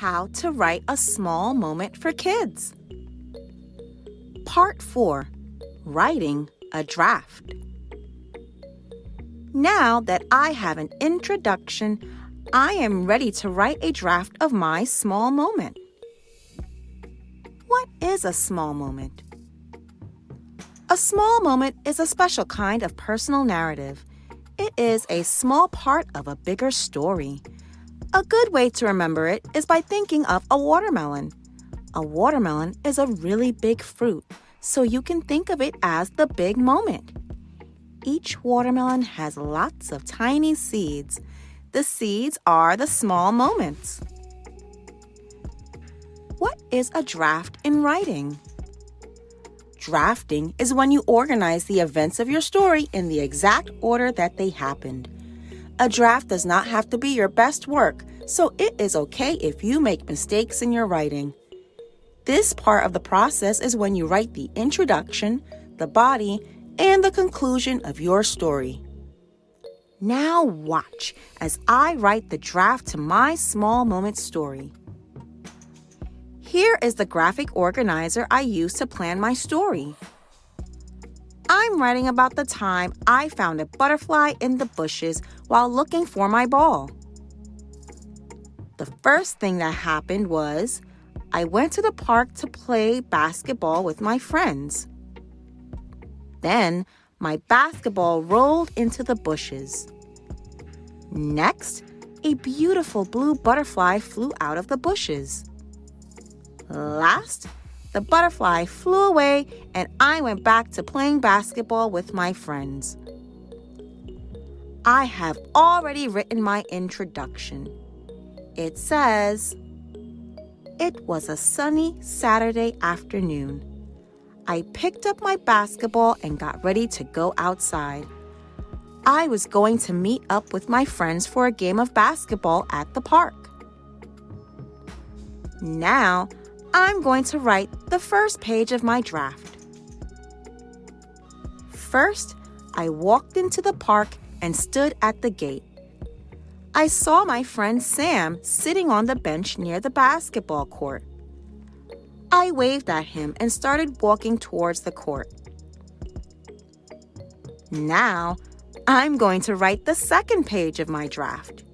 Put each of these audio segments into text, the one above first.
how to write a small moment for kids. Part 4. Writing a draft. Now that I have an introduction, I am ready to write a draft of my small moment. What is a small moment? A small moment is a special kind of personal narrative. It is a small part of a bigger story. A good way to remember it is by thinking of a watermelon. A watermelon is a really big fruit, so you can think of it as the big moment. Each watermelon has lots of tiny seeds. The seeds are the small moments. What is a draft in writing? Drafting is when you organize the events of your story in the exact order that they happened. A draft does not have to be your best work, so it is okay if you make mistakes in your writing. This part of the process is when you write the introduction, the body, and the conclusion of your story. Now watch as I write the draft to my small moment story. Here is the graphic organizer I use to plan my story. I'm writing about the time I found a butterfly in the bushes while looking for my ball. The first thing that happened was I went to the park to play basketball with my friends. Then my basketball rolled into the bushes. Next, a beautiful blue butterfly flew out of the bushes. Last, the butterfly flew away and I went back to playing basketball with my friends. I have already written my introduction. It says, "It was a sunny Saturday afternoon. I picked up my basketball and got ready to go outside. I was going to meet up with my friends for a game of basketball at the park." Now, I'm going to write the first page of my draft. First, I walked into the park and stood at the gate. I saw my friend Sam sitting on the bench near the basketball court. I waved at him and started walking towards the court. Now, I'm going to write the second page of my draft.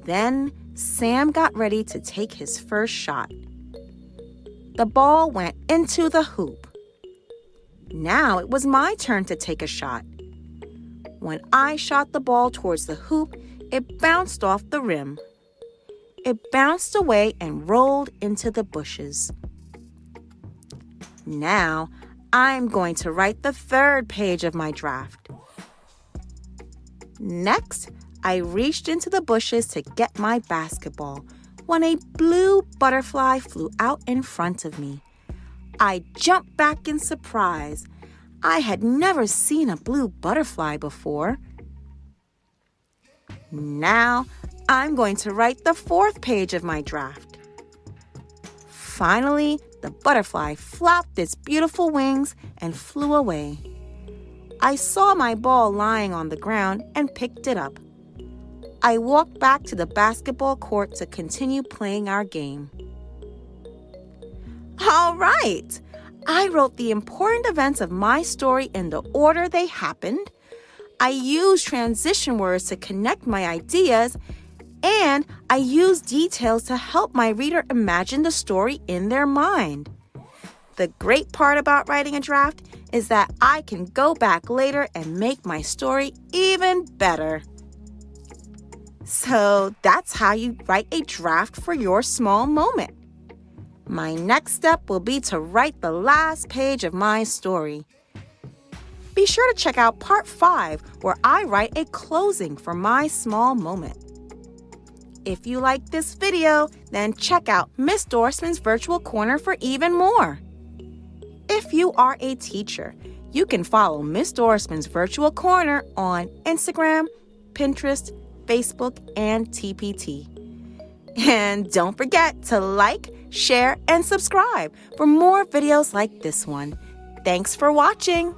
Then, Sam got ready to take his first shot. The ball went into the hoop. Now it was my turn to take a shot. When I shot the ball towards the hoop, it bounced off the rim. It bounced away and rolled into the bushes. Now, I'm going to write the third page of my draft. Next, I reached into the bushes to get my basketball when a blue butterfly flew out in front of me. I jumped back in surprise. I had never seen a blue butterfly before. Now, I'm going to write the fourth page of my draft. Finally, the butterfly flapped its beautiful wings and flew away. I saw my ball lying on the ground and picked it up. I walked back to the basketball court to continue playing our game. All right! I wrote the important events of my story in the order they happened. I used transition words to connect my ideas, and I used details to help my reader imagine the story in their mind. The great part about writing a draft is that I can go back later and make my story even better. So that's how you write a draft for your small moment. My next step will be to write the last page of my story. Be sure to check out part 5 where I write a closing for my small moment. If you like this video, then check out Miss Dorismond's Virtual Corner for even more. If you are a teacher, you can follow Miss Dorismond's Virtual Corner on Instagram, Pinterest, Facebook, and TPT. And don't forget to like, share, and subscribe for more videos like this one. Thanks for watching.